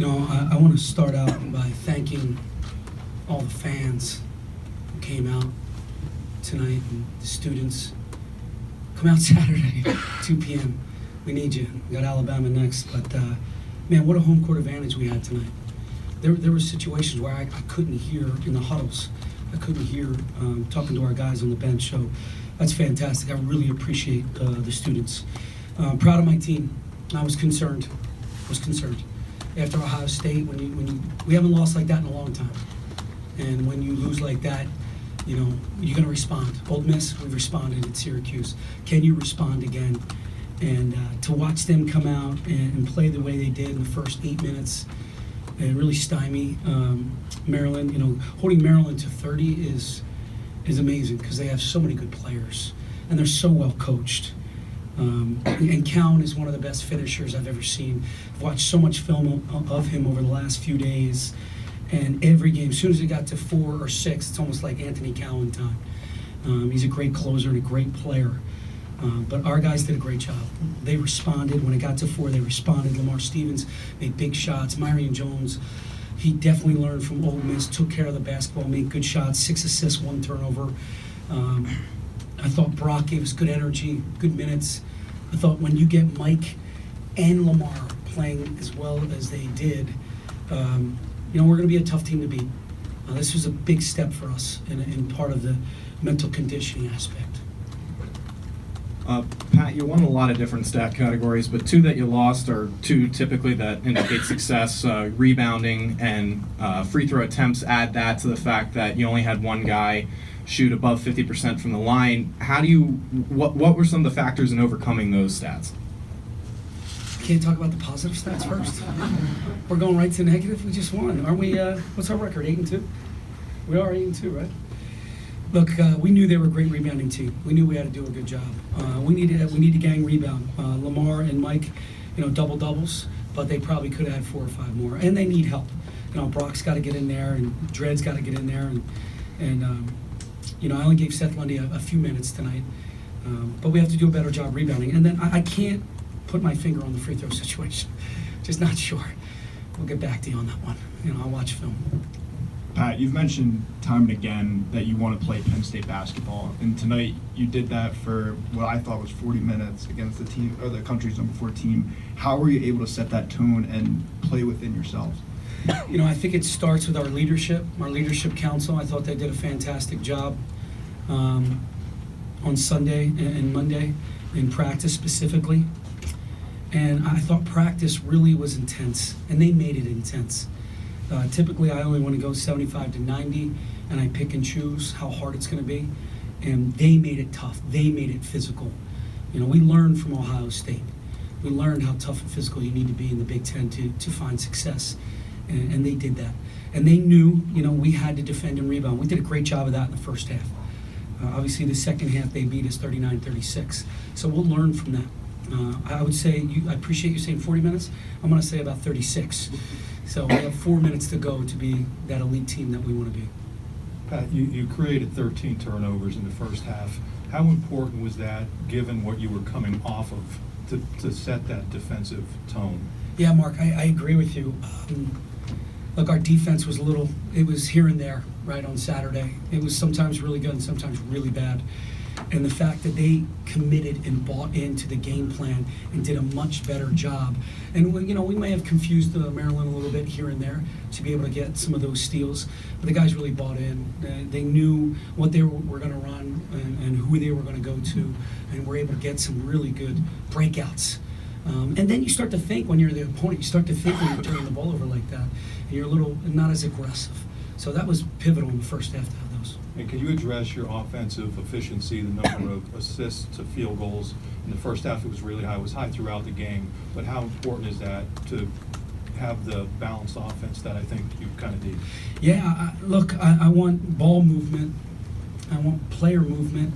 I want to start out by thanking all the fans who came out tonight and the students. Come out Saturday, 2 p.m. We need you. We got Alabama next, but man, what a home court advantage we had tonight. There were situations where I couldn't hear in the huddles. I couldn't hear talking to our guys on the bench, so that's fantastic. I really appreciate the students. Proud of my team. I was concerned. After Ohio State, we haven't lost like that in a long time. And when you lose like that, you're going to respond. Ole Miss, we've responded at Syracuse. Can you respond again? And to watch them come out and play the way they did in the first 8 minutes and really stymie Maryland, holding Maryland to 30 is amazing because they have so many good players and they're so well coached. And Cowan is one of the best finishers I've ever seen. I've watched so much film of him over the last few days, and every game, as soon as it got to 4 or 6, it's almost like Anthony Cowan time. He's a great closer and a great player. But our guys did a great job. They responded. When it got to 4, they responded. Lamar Stevens made big shots. Myrion Jones, he definitely learned from Ole Miss, took care of the basketball, made good shots, 6 assists, 1 turnover. I thought Brock gave us good energy, good minutes. I thought when you get Mike and Lamar playing as well as they did, we're going to be a tough team to beat. This was a big step for us in part of the mental conditioning aspect. Pat, you won a lot of different stat categories, but 2 that you lost are 2 typically that indicate success, rebounding and free throw attempts. Add that to the fact that you only had 1 guy shoot above 50% from the line. What were some of the factors in overcoming those stats? Can't talk about the positive stats first. We're going right to negative. We just won, aren't we? What's our record? 8-2. We are 8-2, right? Look, we knew they were a great rebounding team. We knew we had to do a good job. We need to gang rebound. Lamar and Mike, double doubles, but they probably could have had 4 or 5 more, and they need help. Brock's got to get in there, and Dred's got to get in there, and I only gave Seth Lundy a few minutes tonight, but we have to do a better job rebounding. And then I can't put my finger on the free throw situation. Just not sure. We'll get back to you on that one. I'll watch film. Pat, you've mentioned time and again that you want to play Penn State basketball, and tonight you did that for what I thought was 40 minutes against the team, or the country's number 4 team. How were you able to set that tone and play within yourselves? I think it starts with our leadership council. I thought they did a fantastic job on Sunday and Monday in practice specifically. And I thought practice really was intense, and they made it intense. Typically, I only want to go 75 to 90, and I pick and choose how hard it's going to be. And they made it tough. They made it physical. We learned from Ohio State. We learned how tough and physical you need to be in the Big Ten to find success. And they did that. And they knew, we had to defend and rebound. We did a great job of that in the first half. Obviously, the second half, they beat us 39-36. So we'll learn from that. I would say, I appreciate you saying 40 minutes. I'm going to say about 36. So we have 4 minutes to go to be that elite team that we want to be. Pat, you created 13 turnovers in the first half. How important was that, given what you were coming off of, to set that defensive tone? Yeah, Mark, I agree with you. Look, our defense was it was here and there, right, on Saturday. It was sometimes really good and sometimes really bad. And the fact that they committed and bought into the game plan and did a much better job. And, we may have confused Maryland a little bit here and there to be able to get some of those steals. But the guys really bought in. They knew what they were going to run and who they were going to go to, and were able to get some really good breakouts. And then you start to think when you're the opponent, you start to think when you're turning the ball over like that, and you're not as aggressive. So that was pivotal in the first half to have those. And can you address your offensive efficiency, the number of assists to field goals? In the first half, it was really high. It was high throughout the game. But how important is that to have the balanced offense that I think you kind of need? Yeah, look, I want ball movement. I want player movement.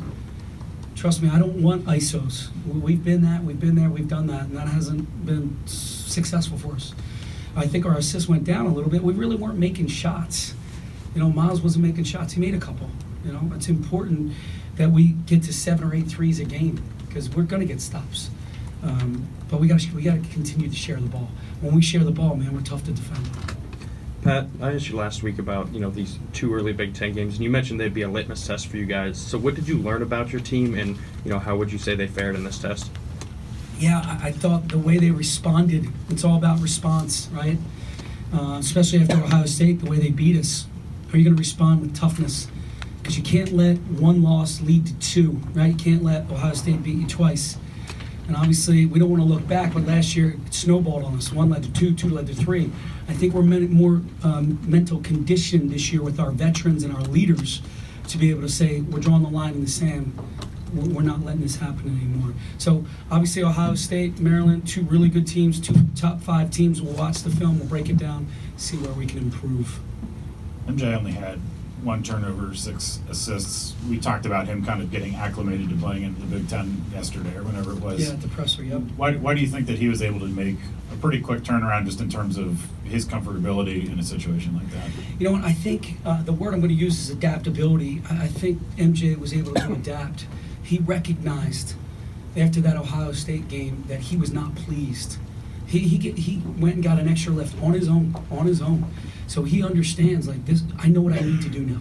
Trust me, I don't want ISOs. We've been there, we've done that, and that hasn't been successful for us. I think our assists went down a little bit. We really weren't making shots. Miles wasn't making shots. He made a couple. It's important that we get to 7 or 8 threes a game because we're going to get stops. But we got to continue to share the ball. When we share the ball, man, we're tough to defend. Pat, I asked you last week about these 2 early Big Ten games, and you mentioned they'd be a litmus test for you guys. So what did you learn about your team, and how would you say they fared in this test? Yeah, I thought the way they responded, it's all about response, right? Especially after Ohio State, the way they beat us. Are you going to respond with toughness? Because you can't let one loss lead to 2, right? You can't let Ohio State beat you twice. And obviously, we don't want to look back, but last year it snowballed on us. 1 led to 2, 2 led to 3. I think we're more mental conditioned this year with our veterans and our leaders to be able to say, we're drawing the line in the sand. We're not letting this happen anymore. So, obviously, Ohio State, Maryland, 2 really good teams, 2 top 5 teams. We'll watch the film, we'll break it down, see where we can improve. MJ only had 1 turnover, 6 assists. We talked about him kind of getting acclimated to playing in the Big Ten yesterday or whenever it was. Yeah, at the presser, yep. Why do you think that he was able to make a pretty quick turnaround just in terms of his comfortability in a situation like that? You know what, I think the word I'm going to use is adaptability. I think MJ was able to adapt. He recognized after that Ohio State game that he was not pleased. He went and got an extra lift on his own. So he understands, like, this, I know what I need to do now.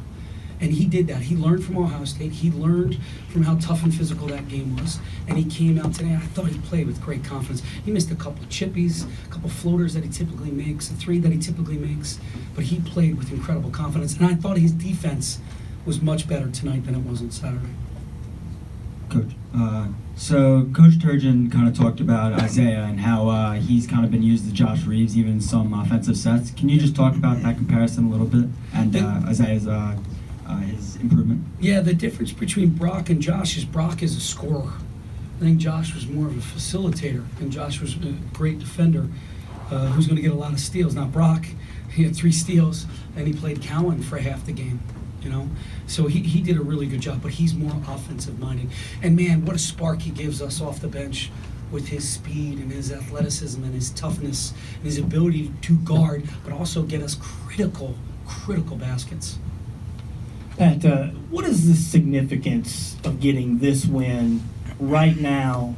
And he did that. He learned from Ohio State. He learned from how tough and physical that game was. And he came out today. I thought he played with great confidence. He missed a couple of chippies, a couple of floaters that he typically makes, a 3 that he typically makes. But he played with incredible confidence. And I thought his defense was much better tonight than it was on Saturday. Coach. So Coach Turgeon kind of talked about Isaiah and how he's kind of been used as Josh Reeves even in some offensive sets. Can you just talk about that comparison a little bit and Isaiah's his improvement? Yeah, the difference between Brock and Josh is Brock is a scorer. I think Josh was more of a facilitator, and Josh was a great defender who's going to get a lot of steals. Now Brock, he had 3 steals, and he played Cowan for half the game. So he did a really good job, but he's more offensive minded. And man, what a spark he gives us off the bench with his speed and his athleticism and his toughness and his ability to guard, but also get us critical baskets. Pat, what is the significance of getting this win right now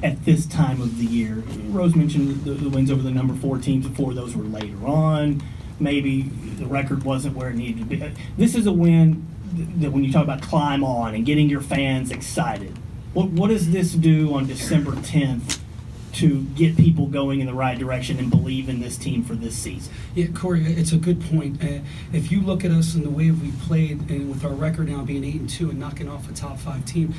at this time of the year? Rose mentioned the wins over the number 4 teams. 4 of those were later on. Maybe the record wasn't where it needed to be. This is a win that when you talk about climb on and getting your fans excited, what does this do on December 10th to get people going in the right direction and believe in this team for this season? Yeah, Corey, it's a good point. If you look at us and the way we've played, and with our record now being 8-2 and knocking off a top 5 team,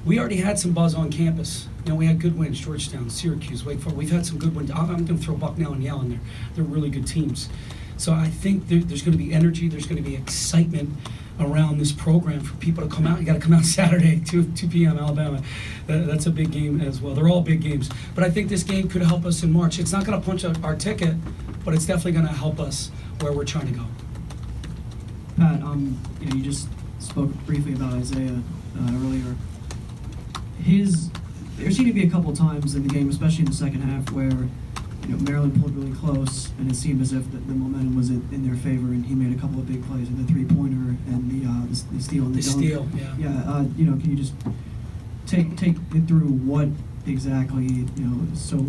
we already had some buzz on campus. We had good wins, Georgetown, Syracuse, Wake Forest. We've had some good wins. I'm going to throw Bucknell and Yale in there. They're really good teams. So I think there's going to be energy, there's going to be excitement around this program for people to come out. You got to come out Saturday, 2 p.m. Alabama. That's a big game as well. They're all big games. But I think this game could help us in March. It's not going to punch out our ticket, but it's definitely going to help us where we're trying to go. Pat, you just spoke briefly about Isaiah earlier. There seemed to be a couple times in the game, especially in the second half, where Maryland pulled really close, and it seemed as if the momentum was in their favor, and he made a couple of big plays, the 3-pointer and the steal and the dunk. Steal, yeah. Yeah, can you just take it through what exactly is so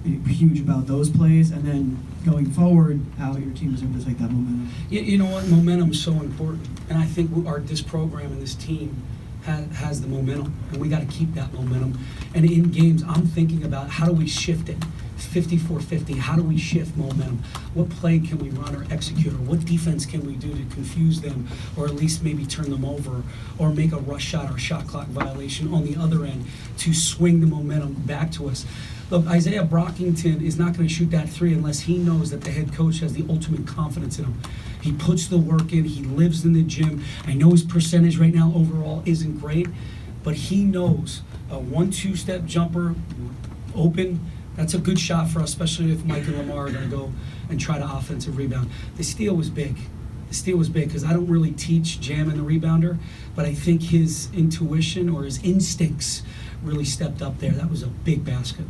huge about those plays, and then going forward, how your team is able to take that momentum? You know what? Momentum is so important, and I think this program and this team has the momentum, and we got to keep that momentum. And in games, I'm thinking about how do we shift it. 54-50, how do we shift momentum? What play can we run or execute, or what defense can we do to confuse them, or at least maybe turn them over, or make a rush shot or shot clock violation on the other end to swing the momentum back to us? Look, Isaiah Brockington is not going to shoot that 3 unless he knows that the head coach has the ultimate confidence in him. He puts the work in, he lives in the gym. I know his percentage right now overall isn't great, but he knows a 1-2 step jumper open, that's a good shot for us, especially if Mike and Lamar are going to go and try to offensive rebound. The steal was big. Because I don't really teach jamming the rebounder, but I think his intuition or his instincts really stepped up there. That was a big basket.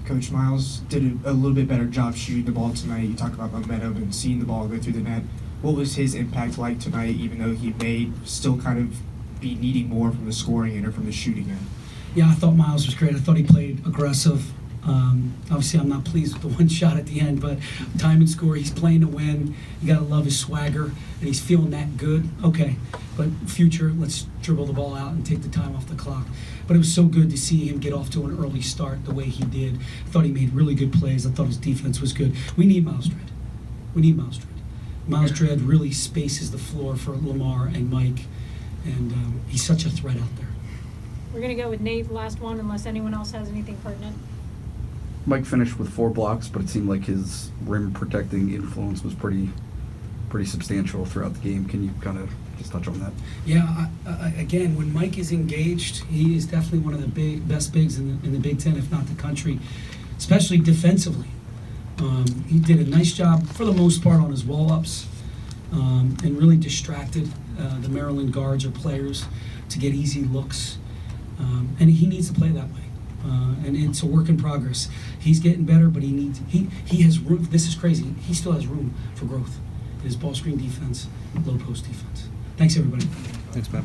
Coach Miles did a little bit better job shooting the ball tonight. You talked about momentum and seeing the ball go through the net. What was his impact like tonight, even though he may still kind of be needing more from the scoring end or from the shooting end? Yeah, I thought Miles was great. I thought he played aggressive. Obviously, I'm not pleased with the one shot at the end, but time and score, he's playing to win. You got to love his swagger, and he's feeling that good. Okay, but future, let's dribble the ball out and take the time off the clock. But it was so good to see him get off to an early start the way he did. I thought he made really good plays. I thought his defense was good. We need Miles Dredd. We need Miles Dredd. Miles Dredd really spaces the floor for Lamar and Mike, and he's such a threat out there. We're going to go with Nate, last one, unless anyone else has anything pertinent. Mike finished with 4 blocks, but it seemed like his rim protecting influence was pretty substantial throughout the game. Can you kind of just touch on that? Yeah, again, when Mike is engaged, he is definitely one of the best bigs in the Big Ten, if not the country, especially defensively. He did a nice job, for the most part, on his wall-ups and really distracted the Maryland guards or players to get easy looks. And he needs to play that way. And it's a work in progress. He's getting better, but he has room. This is crazy. He still has room for growth. His ball screen defense, low post defense. Thanks, everybody. Thanks, Matt.